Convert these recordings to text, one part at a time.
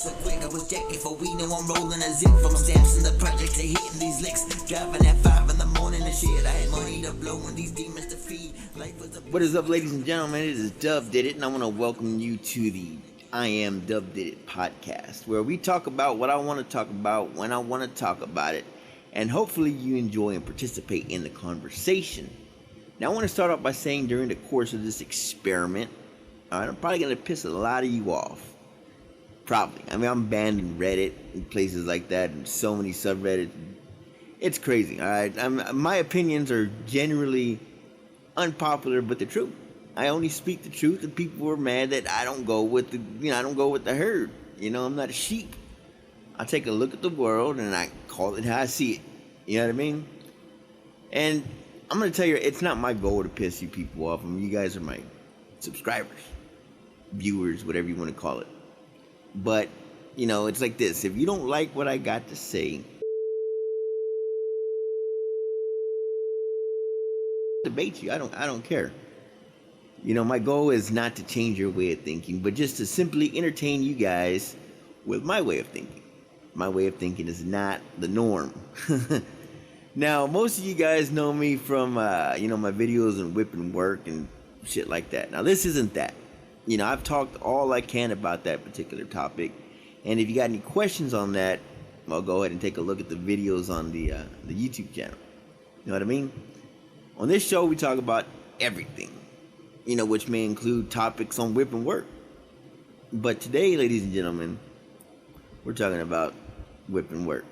So quick, I was jacking for we know I'm rolling a zip from stamps in the project to hitting these licks. Driving at 5 in the morning and shit. I had money to blow and these demons to feed. Life was a What is up, ladies and gentlemen? It is Dub Did It, and I want to welcome you to the I Am Dub Did It podcast, where we talk about what I want to talk about when I want to talk about it, and hopefully you enjoy and participate in the conversation. Now, I want to start off by saying during the course of this experiment, I'm probably going to piss a lot of you off. Probably. I mean, I'm banned in Reddit and places like that, and so many subreddits. It's crazy, all right? My opinions are generally unpopular, but the truth. I only speak the truth, and people are mad that I don't go with the herd. I'm not a sheep. I take a look at the world and I call it how I see it. You know what I mean? And I'm gonna tell you, it's not my goal to piss you people off. I mean, you guys are my subscribers, viewers, whatever you want to call it. But it's like this: if you don't like what I got to say, debate you. I don't care. My goal is not to change your way of thinking, but just to simply entertain you guys with my way of thinking. My way of thinking is not the norm. Now, most of you guys know me from, my videos and whip and work and shit like that. Now, this isn't that. I've talked all I can about that particular topic. And if you got any questions on that, well, go ahead and take a look at the videos on the YouTube channel. You know what I mean? On this show, we talk about everything, which may include topics on whip and work. But today, ladies and gentlemen, we're talking about whip and work.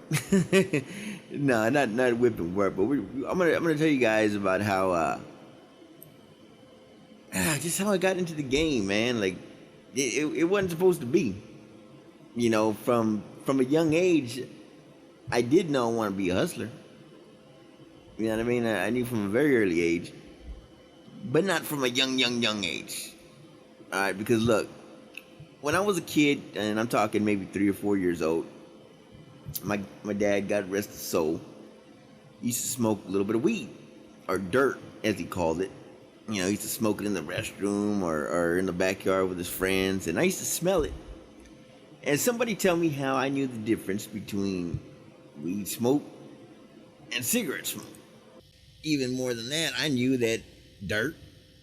No, not whip and work, but I'm gonna tell you guys about how just how I got into the game, man. Like it wasn't supposed to be. From a young age, I did know I want to be a hustler. You know what I mean? I knew from a very early age, but not from a young age. All right, because look, when I was a kid, and I'm talking maybe 3 or 4 years old, my dad, God rest his soul, used to smoke a little bit of weed, or dirt, as he called it. He used to smoke it in the restroom or in the backyard with his friends, and I used to smell it. And somebody tell me how I knew the difference between weed smoke and cigarette smoke. Even more than that, I knew that dirt,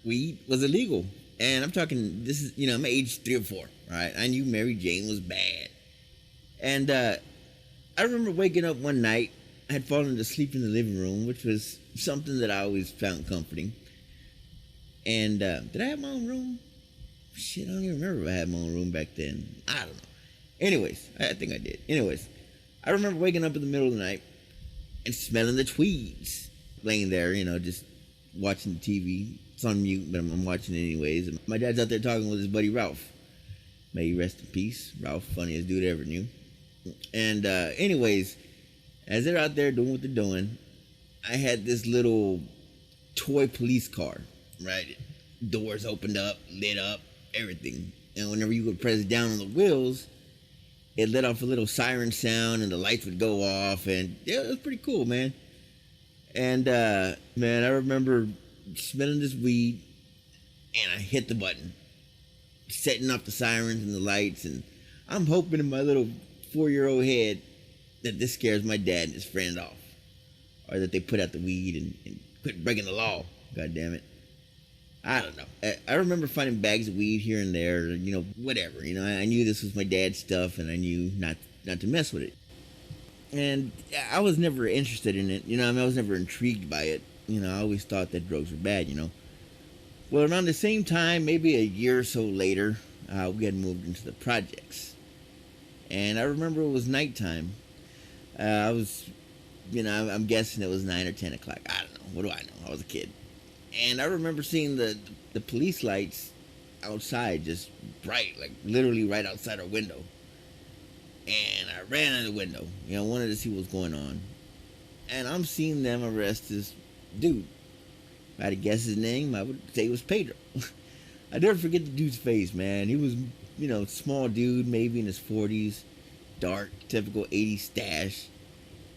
weed, was illegal. And I'm talking, this is, I'm age 3 or 4, right? I knew Mary Jane was bad. And I remember waking up one night. I had fallen asleep in the living room, which was something that I always found comforting. And did I have my own room? Shit, I don't even remember if I had my own room back then. I don't know. Anyways, I think I did. Anyways, I remember waking up in the middle of the night and smelling the tweeds. Laying there, just watching the TV. It's on mute, but I'm watching it anyways. And my dad's out there talking with his buddy Ralph. May he rest in peace. Ralph, funniest dude I ever knew. And anyways, as they're out there doing what they're doing, I had this little toy police car, right? Doors opened up, lit up, everything. And whenever you would press down on the wheels, it let off a little siren sound and the lights would go off. And yeah, it was pretty cool, man. And man, I remember smelling this weed, and I hit the button, setting off the sirens and the lights, and I'm hoping in my little 4-year-old head that this scares my dad and his friend off, or that they put out the weed and quit breaking the law. God damn it. I don't know. I remember finding bags of weed here and there, whatever. I knew this was my dad's stuff, and I knew not to mess with it. And I was never interested in it. I was never intrigued by it. I always thought that drugs were bad, Well, around the same time, maybe a year or so later, we had moved into the projects. And I remember it was nighttime. I was, I'm guessing it was 9 or 10 o'clock. I don't know. What do I know? I was a kid. And I remember seeing the police lights outside, just bright, like literally right outside our window. And I ran out the window, wanted to see what was going on. And I'm seeing them arrest this dude. If I had to guess his name, I would say it was Pedro. I never forget the dude's face, man. He was, small dude, maybe in his 40s, dark, typical 80s stash.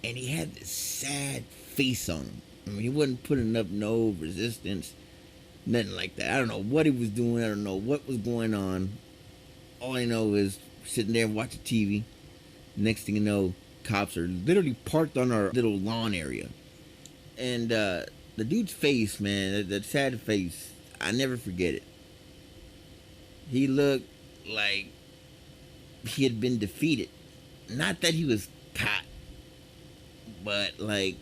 And he had this sad face on him. I mean, he wasn't putting up no resistance, nothing like that. I don't know what he was doing. I don't know what was going on. All I know is sitting there watching TV. Next thing you know, cops are literally parked on our little lawn area. And the dude's face, man, that sad face, I never forget it. He looked like he had been defeated. Not that he was caught, but like,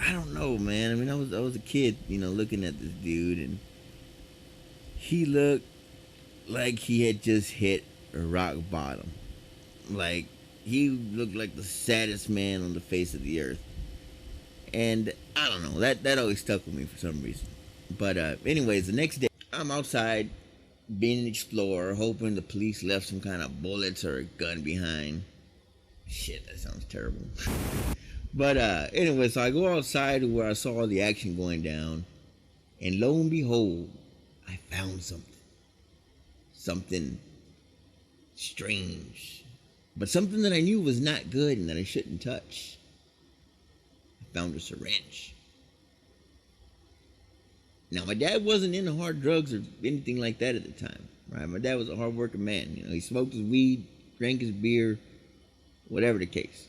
I don't know, man. I mean, I was a kid, looking at this dude, and he looked like he had just hit a rock bottom. Like, he looked like the saddest man on the face of the earth. And I don't know, that always stuck with me for some reason. But anyways, the next day, I'm outside being an explorer, hoping the police left some kind of bullets or a gun behind. Shit, that sounds terrible. But anyway, so I go outside where I saw the action going down, and lo and behold, I found something. Something strange. But something that I knew was not good and that I shouldn't touch. I found a syringe. Now, my dad wasn't into hard drugs or anything like that at the time, right? My dad was a hard-working man. He smoked his weed, drank his beer, whatever the case.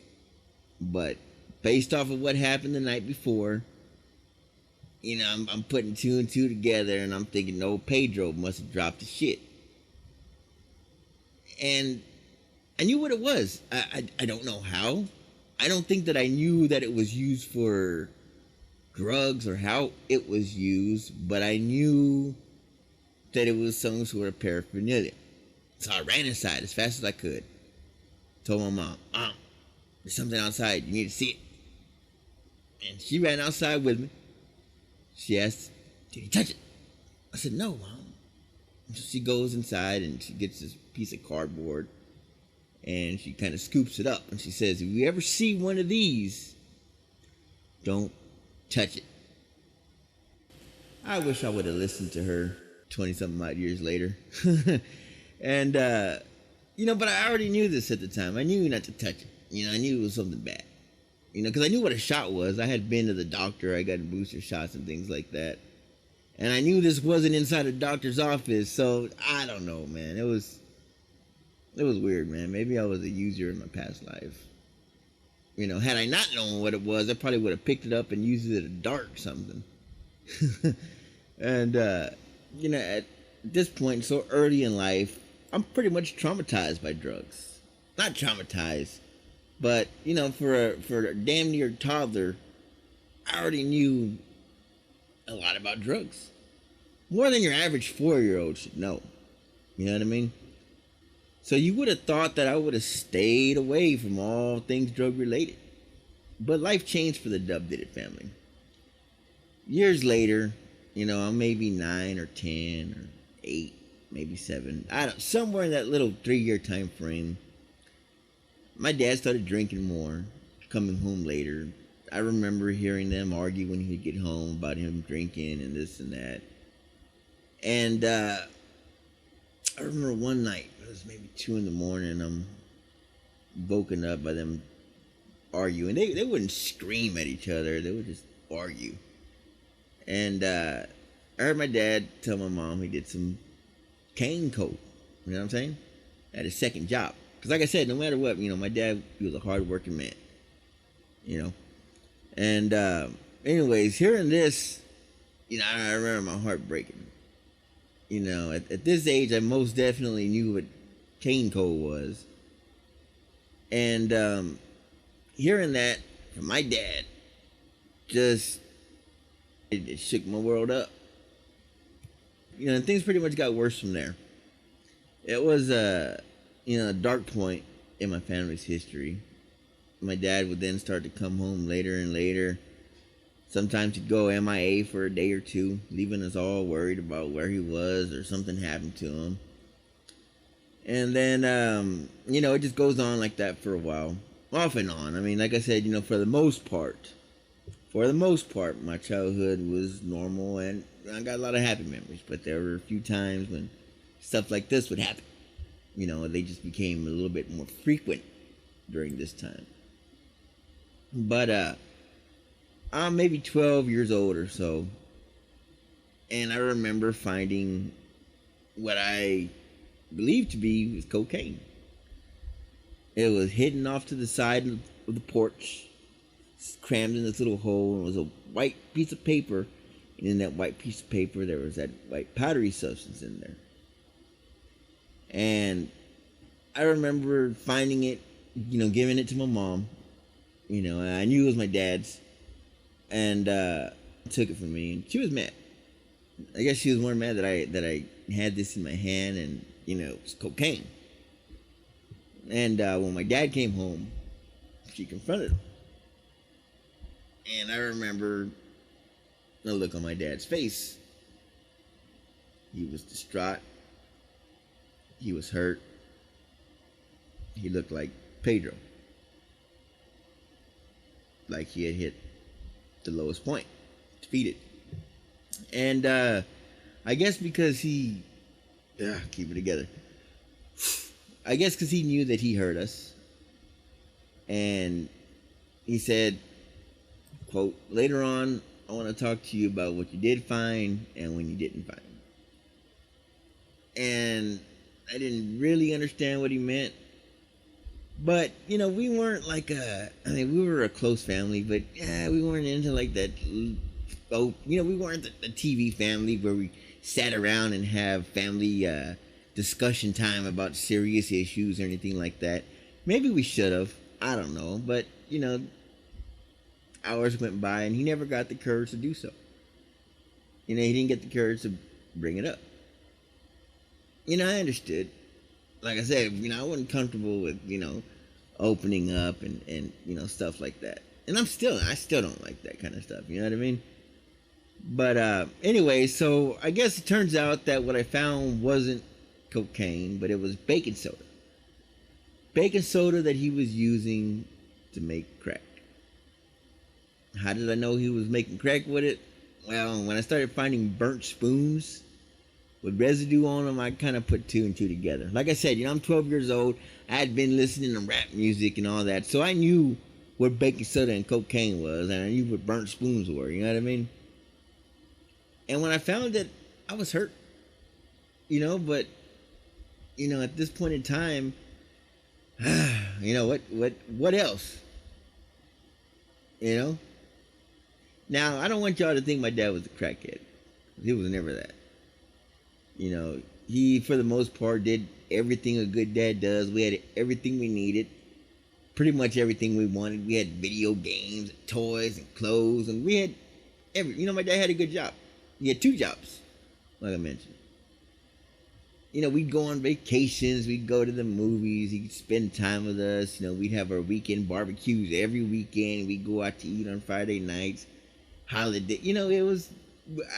But based off of what happened the night before, I'm putting two and two together, and I'm thinking, no, Pedro must have dropped the shit. And I knew what it was. I don't know how. I don't think that I knew that it was used for drugs or how it was used, but I knew that it was some sort of paraphernalia. So I ran inside as fast as I could. Told my mom, there's something outside. You need to see it. And she ran outside with me. She asked, did he touch it? I said, no, Mom. So she goes inside and she gets this piece of cardboard and she kind of scoops it up and she says, if you ever see one of these, don't touch it. I wish I would have listened to her 20-something odd years later. And, but I already knew this at the time. I knew not to touch it. I knew it was something bad. Because I knew what a shot was. I had been to the doctor. I got booster shots and things like that. And I knew this wasn't inside a doctor's office. So, I don't know, man. It was weird, man. Maybe I was a user in my past life. Had I not known what it was, I probably would have picked it up and used it at a dart or something. And, at this point, so early in life, I'm pretty much traumatized by drugs. Not traumatized, but, for a damn near toddler, I already knew a lot about drugs. More than your average 4-year-old should know. You know what I mean? So you would have thought that I would have stayed away from all things drug related. But life changed for the Dub Did It family. Years later, I'm maybe 9 or 10 or 8, maybe 7. Somewhere in that little 3-year time frame, my dad started drinking more, coming home later. I remember hearing them argue when he'd get home about him drinking and this and that. And I remember one night, it was maybe 2 in the morning, I'm woken up by them arguing. They wouldn't scream at each other, they would just argue. And I heard my dad tell my mom he did some cane coke. You know what I'm saying? At his second job. Because like I said, no matter what, my dad, he was a hard-working man. And anyways, hearing this, I remember my heart breaking. At this age, I most definitely knew what cane coke was. And hearing that from my dad, it shook my world up. And things pretty much got worse from there. It was a dark point in my family's history. My dad would then start to come home later and later. Sometimes he'd go MIA for a day or two, leaving us all worried about where he was or something happened to him. And then, it just goes on like that for a while. Off and on. I mean, like I said, for the most part, my childhood was normal and I got a lot of happy memories. But there were a few times when stuff like this would happen. They just became a little bit more frequent during this time. But I'm maybe 12 years old or so, and I remember finding what I believed to be was cocaine. It was hidden off to the side of the porch, crammed in this little hole, and it was a white piece of paper. And in that white piece of paper, there was that white powdery substance in there. And I remember finding it, giving it to my mom. I knew it was my dad's, and took it from me, and she was mad. I guess she was more mad that I had this in my hand, and it was cocaine. And when my dad came home, she confronted him, and I remember the look on my dad's face. He was distraught. He was hurt. He looked like Pedro, like he had hit the lowest point, defeated. And I guess because keep it together. I guess because he knew that he hurt us. And he said, quote, "Later on, I want to talk to you about what you did find and when you didn't find." And I didn't really understand what he meant. But, we weren't like we were a close family, but we weren't into like that. We weren't the TV family where we sat around and have family discussion time about serious issues or anything like that. Maybe we should have. I don't know. But, hours went by and he never got the courage to do so. He didn't get the courage to bring it up. I understood. Like I said, I wasn't comfortable with, opening up and stuff like that. And I still don't like that kind of stuff. You know what I mean? But anyway, so I guess it turns out that what I found wasn't cocaine, but it was baking soda. Baking soda that he was using to make crack. How did I know he was making crack with it? Well, when I started finding burnt spoons with residue on them, I kind of put two and two together. Like I said, I'm 12 years old. I had been listening to rap music and all that, so I knew what baking soda and cocaine was, and I knew what burnt spoons were. You know what I mean? And when I found it, I was hurt. But at this point in time, what else? Now, I don't want y'all to think my dad was a crackhead. He was never that. He, for the most part, did everything a good dad does. We had everything we needed. Pretty much everything we wanted. We had video games, toys, and clothes. And we had my dad had a good job. He had two jobs, like I mentioned. We'd go on vacations. We'd go to the movies. He'd spend time with us. We'd have our weekend barbecues every weekend. We'd go out to eat on Friday nights. Holiday.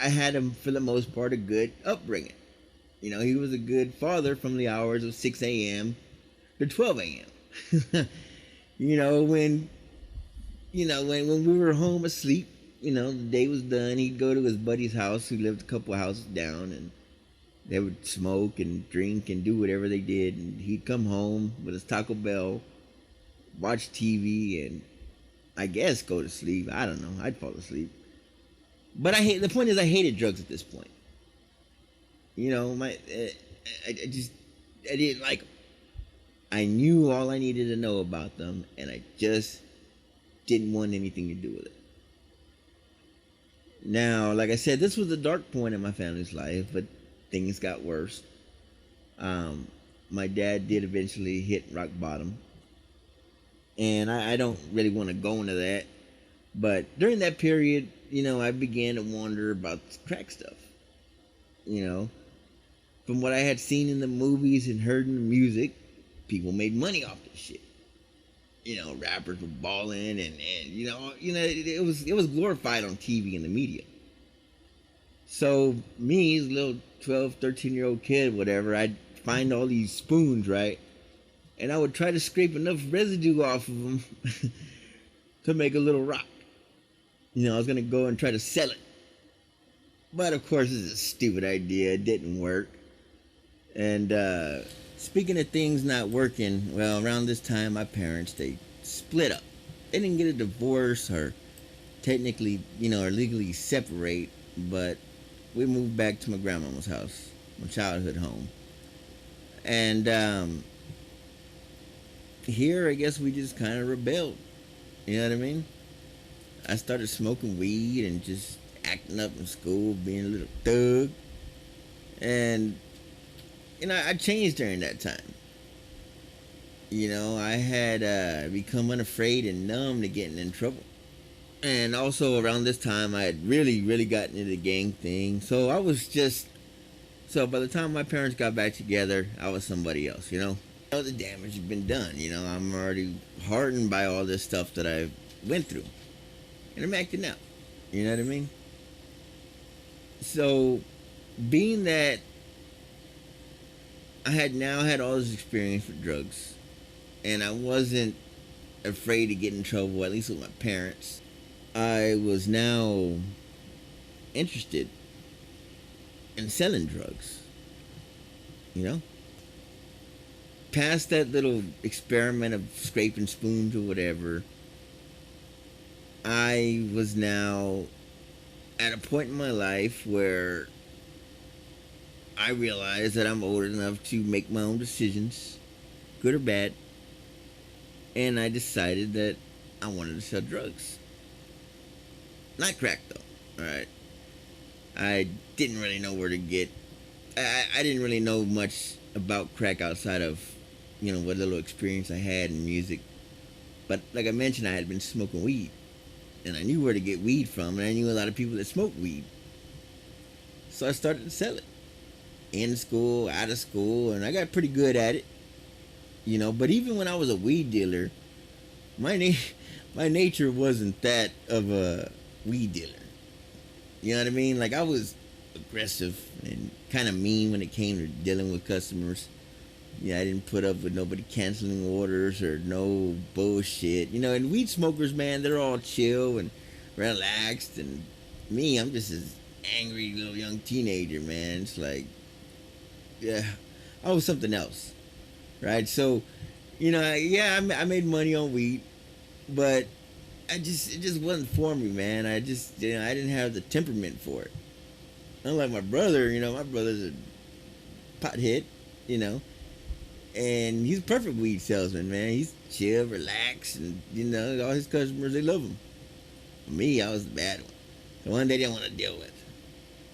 I had him, for the most part, a good upbringing. He was a good father from the hours of 6 a.m. to 12 a.m. when we were home asleep, the day was done, he'd go to his buddy's house who lived a couple houses down, and they would smoke and drink and do whatever they did, and he'd come home with his Taco Bell, watch TV, and I guess go to sleep. I don't know. I'd fall asleep. But the point is I hated drugs at this point. I didn't like them. I knew all I needed to know about them, and I just didn't want anything to do with it. Now, like I said, this was a dark point in my family's life, but things got worse. My dad did eventually hit rock bottom, and I don't really want to go into that, but during that period, I began to wonder about crack stuff. From what I had seen in the movies and heard in the music, people made money off this shit. Rappers were balling, and it was glorified on TV and the media. So me, as a little 12, 13-year-old kid, whatever, I'd find all these spoons, right? And I would try to scrape enough residue off of them to make a little rock. I was going to go and try to sell it. But of course, it's a stupid idea. It didn't work. And speaking of things not working, well, around this time, my parents, they split up. They didn't get a divorce or technically, or legally separate, but we moved back to my grandmama's house, my childhood home. And here, I guess we just kind of rebelled. You know what I mean? I started smoking weed and just acting up in school, being a little thug. And, I changed during that time. I had become unafraid and numb to getting in trouble. And also around this time, I had really, really gotten into the gang thing. So by the time my parents got back together, I was somebody else, The damage had been done, I'm already hardened by all this stuff that I went through. And I'm acting out. You know what I mean? So, being that I had now had all this experience with drugs, and I wasn't afraid to get in trouble, at least with my parents, I was now interested in selling drugs. Past that little experiment of scraping spoons or whatever, I was now at a point in my life where I realized that I'm old enough to make my own decisions, good or bad, and I decided that I wanted to sell drugs. Not crack, though, alright? I didn't really know where to get. I didn't really know much about crack outside of, what little experience I had in music. But like I mentioned, I had been smoking weed. And I knew where to get weed from, and I knew a lot of people that smoked weed. So I started to sell it. In school, out of school, and I got pretty good at it. But even when I was a weed dealer, my nature wasn't that of a weed dealer. You know what I mean? Like, I was aggressive and kind of mean when it came to dealing with customers. I didn't put up with nobody canceling orders or no bullshit. And weed smokers, man, they're all chill and relaxed. And me, I'm just this angry little young teenager, man. It's like, yeah, I was something else, right? So, I made money on weed, but it just wasn't for me, man. I didn't have the temperament for it. Unlike my brother, my brother's a pothead, and he's a perfect weed salesman, man. He's chill, relaxed, and all his customers, they love him. Me, I was the bad one, the one they didn't want to deal with,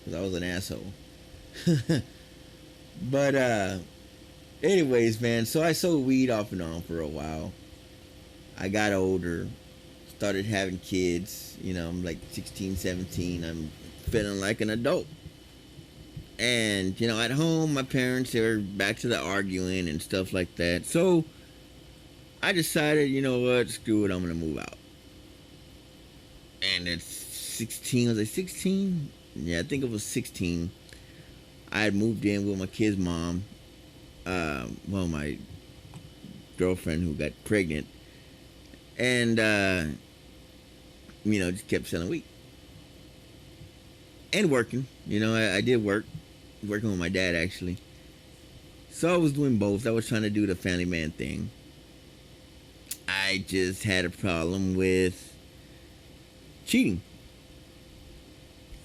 because I was an asshole. But anyways, man, so I sold weed off and on for a while. I got older, started having kids. I'm like 16, 17. I'm feeling like an adult. And, at home, my parents, they were back to the arguing and stuff like that. So, I decided, what, screw it, I'm going to move out. And at 16, was I 16? Yeah, I think it was 16. I had moved in with my kid's mom. My girlfriend who got pregnant. And, just kept selling weed. And working. I did work. Working with my dad, actually. So I was doing both. I was trying to do the family man thing. I just had a problem with cheating.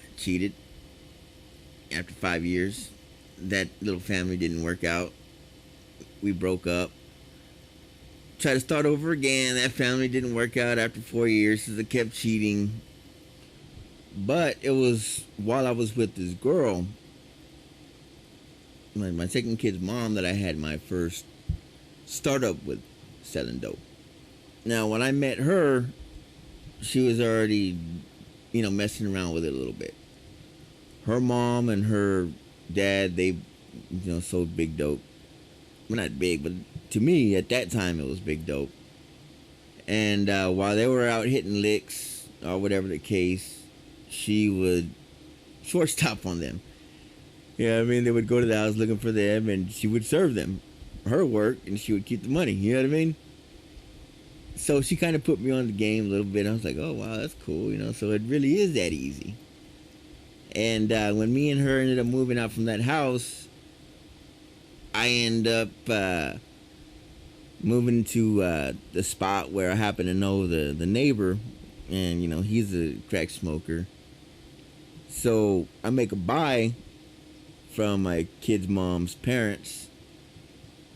I cheated. After 5 years, that little family didn't work out. We broke up. Tried to start over again. That family didn't work out after 4 years because I kept cheating. But it was while I was with this girl, my second kid's mom, that I had my first startup with selling dope. Now, when I met her, she was already, messing around with it a little bit. Her mom and her dad, they, sold big dope. Well, not big, but to me, at that time, it was big dope. And while they were out hitting licks, or whatever the case, she would shortstop on them. Yeah, they would go to the house looking for them, and she would serve them her work, and she would keep the money. You know what I mean? So she kind of put me on the game a little bit. I was like, oh, wow, that's cool, So it really is that easy. And when me and her ended up moving out from that house, I ended up moving to the spot where I happen to know the neighbor, and, he's a crack smoker. So I make a buy from my kid's mom's parents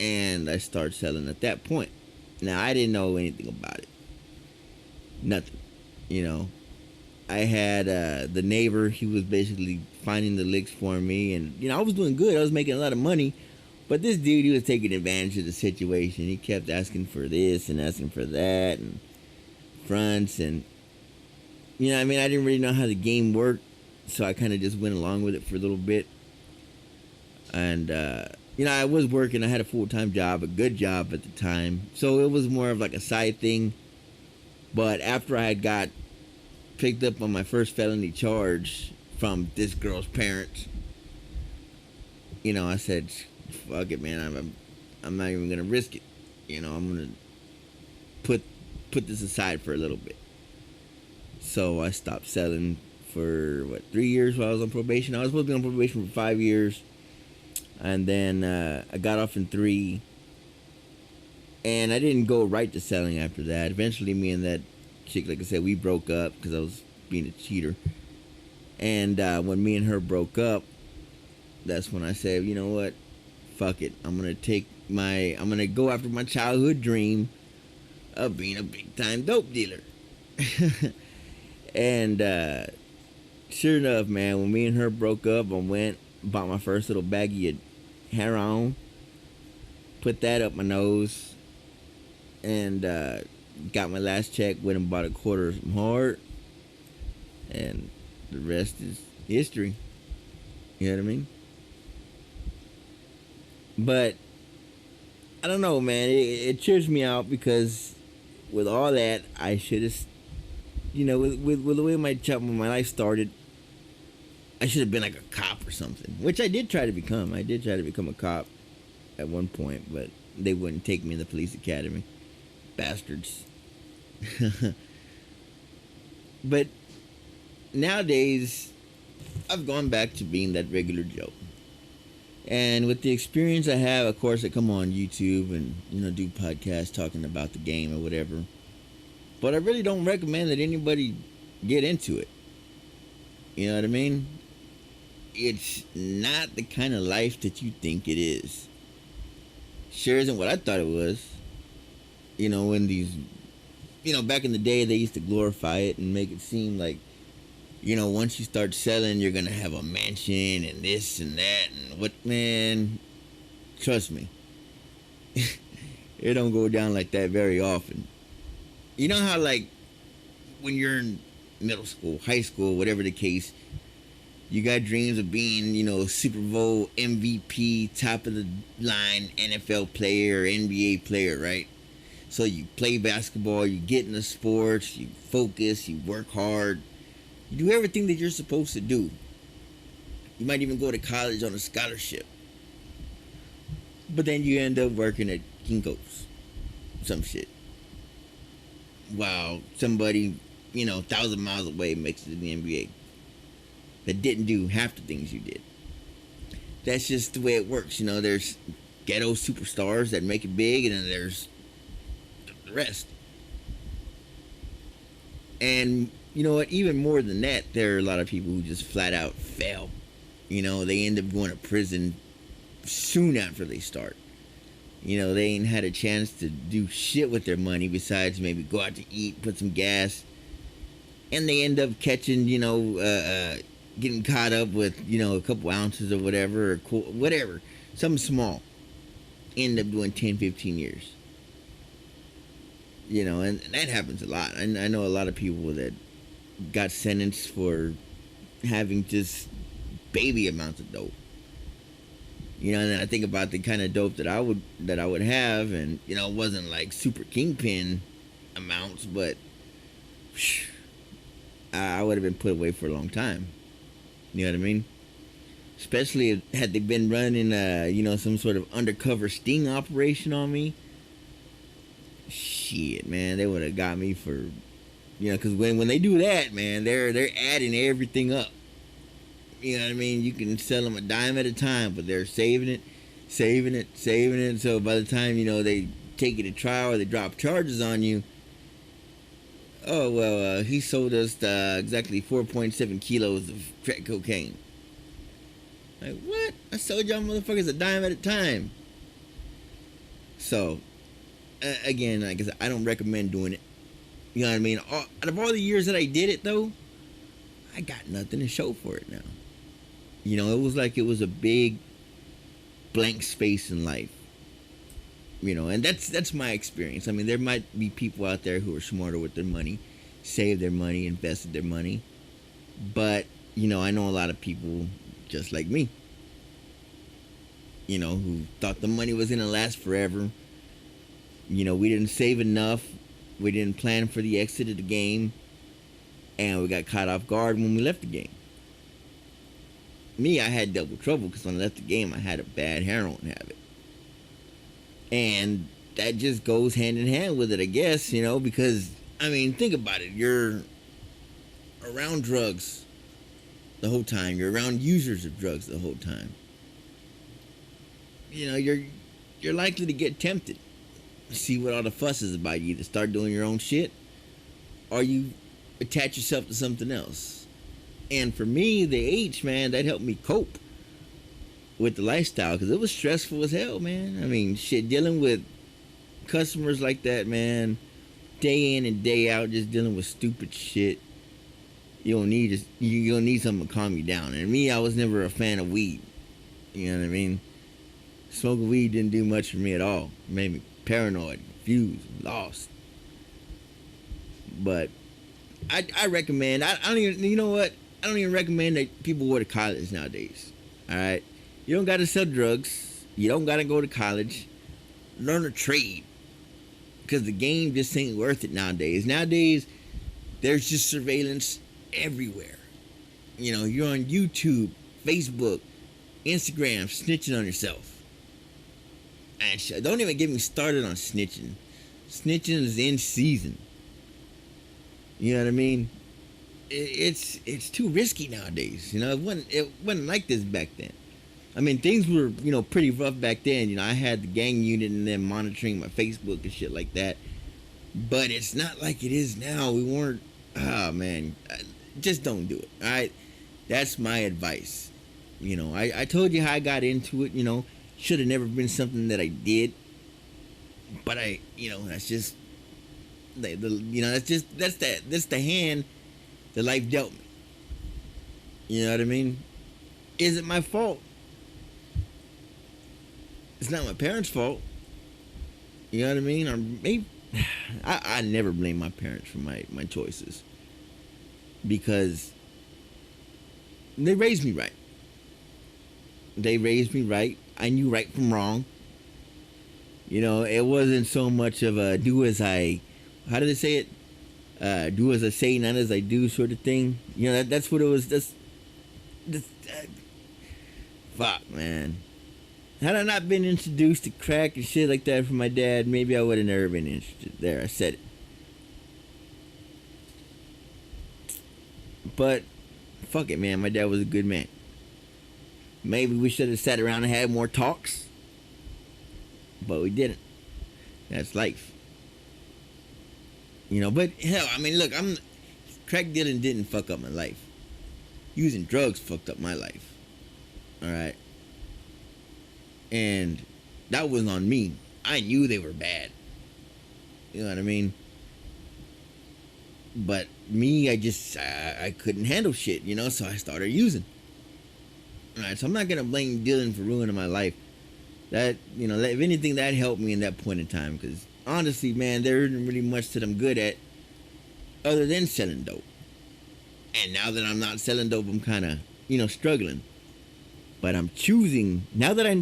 and I started selling at that point. Now I didn't know anything about it, nothing. You know, I had the neighbor. He was basically finding the licks for me, and I was doing good. I was making a lot of money, but this dude, he was taking advantage of the situation. He kept asking for this and asking for that and fronts, and I mean, I didn't really know how the game worked, so I kind of just went along with it for a little bit. And I was working. I had a full-time job, a good job at the time, so it was more of like a side thing. But after I had got picked up on my first felony charge from this girl's parents, I said, "Fuck it, man. I'm not even gonna risk it. I'm gonna put this aside for a little bit." So I stopped selling for 3 years while I was on probation. I was supposed to be on probation for 5 years, and then I got off in 3. And I didn't go right to selling after that. Eventually, me and that chick, like I said, we broke up because I was being a cheater. And when me and her broke up, that's when I said, you know what? Fuck it. I'm gonna go after my childhood dream of being a big time dope dealer. And sure enough, man, when me and her broke up, I went bought my first little baggie of heroin, put that up my nose, and got my last check, went and bought a quarter of some hard, and the rest is history. You know what I mean? But I don't know, man. It cheers me out because with all that, I should have, with the way my life started, I should have been like a cop or something, which I did try to become. I did try to become a cop at one point, but they wouldn't take me in the police academy. Bastards. But nowadays, I've gone back to being that regular Joe. And with the experience I have, of course, I come on YouTube and, do podcasts talking about the game or whatever. But I really don't recommend that anybody get into it. You know what I mean? It's not the kind of life that you think it is. Sure isn't what I thought it was. When these, back in the day, they used to glorify it and make it seem like, once you start selling, you're going to have a mansion and this and that and what, man, trust me. It don't go down like that very often. You know how, like, when you're in middle school, high school, whatever the case, you got dreams of being, Super Bowl MVP, top of the line NFL player, NBA player, right? So you play basketball, you get into sports, you focus, you work hard, you do everything that you're supposed to do. You might even go to college on a scholarship. But then you end up working at Kinko's, some shit. While somebody, 1,000 miles away makes it to the NBA that didn't do half the things you did. That's just the way it works. There's ghetto superstars that make it big, and then there's the rest. And you know what? Even more than that, there are a lot of people who just flat out fail. They end up going to prison soon after they start. They ain't had a chance to do shit with their money besides maybe go out to eat, put some gas. And they end up catching, getting caught up with, a couple ounces or whatever, or whatever. Something small. End up doing 10, 15 years. And that happens a lot. I know a lot of people that got sentenced for having just baby amounts of dope. And then I think about the kind of dope that I would have, and it wasn't like super kingpin amounts, but I would have been put away for a long time. You know what I mean? Especially had they been running some sort of undercover sting operation on me. Shit, man, they would have got me for, because when they do that, man, they're adding everything up. You know what I mean? You can sell them a dime at a time, but they're saving it. So by the time, they take you to trial or they drop charges on you, oh, well, he sold us exactly 4.7 kilos of crack cocaine. Like, what? I sold y'all motherfuckers a dime at a time. So, again, like I said, I don't recommend doing it. You know what I mean? Out of all the years that I did it, though, I got nothing to show for it now. You know, it was like it was a big blank space in life. You know, and that's my experience. I mean, there might be people out there who are smarter with their money, save their money, invested their money. But, you know, I know a lot of people just like me, you know, who thought the money was going to last forever. You know, we didn't save enough. We didn't plan for the exit of the game. And we got caught off guard when we left the game. Me, I had double trouble because when I left the game, I had a bad heroin habit. And that just goes hand in hand with it, I guess, you know, because, I mean, think about it. You're around drugs the whole time. You're around users of drugs the whole time. You know, you're likely to get tempted. See what all the fuss is about. You either start doing your own shit or you attach yourself to something else. And for me, the H, man, that helped me cope with the lifestyle because it was stressful as hell, man. I mean, shit, dealing with customers like that, man, day in and day out, just dealing with stupid shit. You'll need something to calm you down. And me, I was never a fan of weed. You know what I mean? Smoking weed didn't do much for me at all. It made me paranoid, confused, lost. But I recommend. I don't even. You know what? I don't even recommend that people go to college nowadays. All right. You don't got to sell drugs. You don't got to go to college. Learn a trade. Because the game just ain't worth it nowadays. Nowadays, there's just surveillance everywhere. You know, you're on YouTube, Facebook, Instagram, snitching on yourself. And don't even get me started on snitching. Snitching is in season. You know what I mean? It's too risky nowadays. You know, it wasn't like this back then. I mean, things were, you know, pretty rough back then. You know, I had the gang unit and them monitoring my Facebook and shit like that. But it's not like it is now. We weren't, man, just don't do it, all right? That's my advice. You know, I told you how I got into it, you know. Should have never been something that I did. But you know, that's just, you know, that's the hand that life dealt me. You know what I mean? Is it my fault? It's not my parents' fault. You know what I mean? Or maybe I never blame my parents for my choices. Because they raised me right. They raised me right. I knew right from wrong. You know, it wasn't so much of a do as I, how did they say it? Do as I say, not as I do sort of thing. You know, that's what it was. Fuck, man. Had I not been introduced to crack and shit like that from my dad, maybe I would have never been interested. There, I said it. But, fuck it, man. My dad was a good man. Maybe we should have sat around and had more talks. But we didn't. That's life. You know, but hell, I mean, look, crack dealing didn't fuck up my life. Using drugs fucked up my life. Alright? And that wasn't on me. I knew they were bad. You know what I mean? But me, I couldn't handle shit, you know, so I started using. Alright, so I'm not gonna blame dealing for ruining my life. That, you know, if anything, that helped me in that point in time. Because honestly, man, there isn't really much that I'm good at other than selling dope. And now that I'm not selling dope, I'm kind of, you know, struggling. But I'm choosing, now that I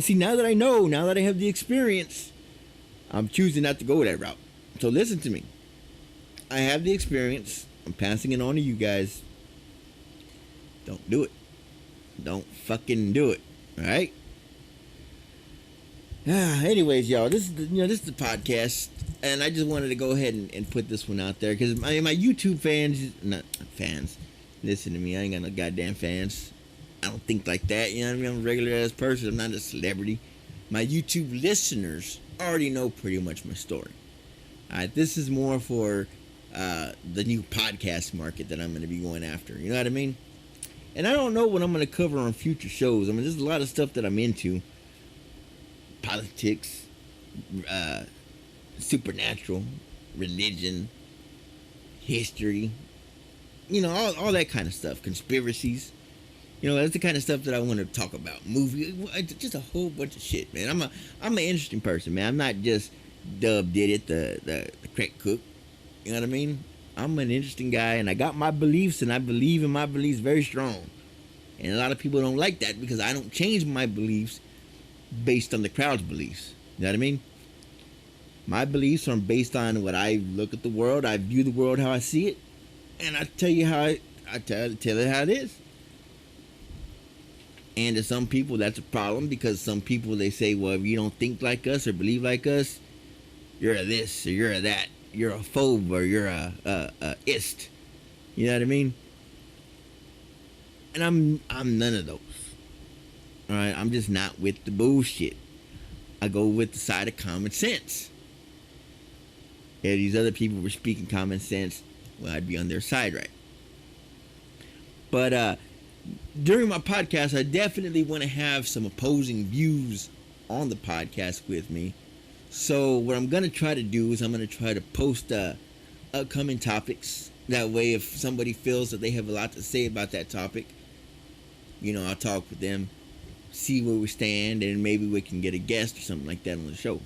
know, now that I have the experience, I'm choosing not to go that route. So listen to me. I have the experience. I'm passing it on to you guys. Don't do it. Don't fucking do it. All right? Anyways, y'all, this is the podcast, and I just wanted to go ahead and put this one out there because my YouTube fans, not fans, listen to me. I ain't got no goddamn fans. I don't think like that. You know what I mean? I'm a regular ass person. I'm not a celebrity. My YouTube listeners already know pretty much my story. All right, this is more for the new podcast market that I'm going to be going after. You know what I mean? And I don't know what I'm going to cover on future shows. I mean, there's a lot of stuff that I'm into. Politics, supernatural, religion, history, all that kind of stuff, conspiracies. That's the kind of stuff that I want to talk about. Movie, just a whole bunch of shit, man. I'm an interesting person, man. I'm not just Dub did it, the crack cook. You know what I mean? I'm an interesting guy, and I got my beliefs, and I believe in my beliefs very strong. And a lot of people don't like that because I don't change my beliefs based on the crowd's beliefs. You know what I mean? My beliefs are based on what I look at the world. I view the world how I see it, and I tell you how I tell it how it is. And to some people, that's a problem because some people, they say, well, if you don't think like us or believe like us, you're a this or you're a that. You're a phobe or you're a ist. You know what I mean? And I'm none of those. All right, I'm just not with the bullshit. I go with the side of common sense. If these other people were speaking common sense, well, I'd be on their side, right? But during my podcast, I definitely want to have some opposing views on the podcast with me. So what I'm going to try to do is I'm going to try to post upcoming topics. That way, if somebody feels that they have a lot to say about that topic, I'll talk with them, see where we stand, and maybe we can get a guest or something like that on the show.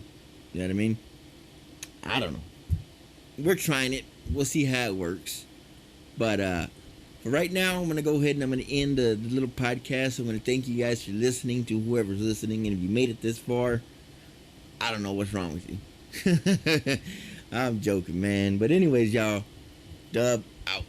You know what I mean? I don't know. We're trying it. We'll see how it works. But for right now, I'm going to go ahead and I'm going to end the little podcast. I'm going to thank you guys for listening, to whoever's listening. And if you made it this far, I don't know what's wrong with you. I'm joking, man. But anyways, y'all, Dub out.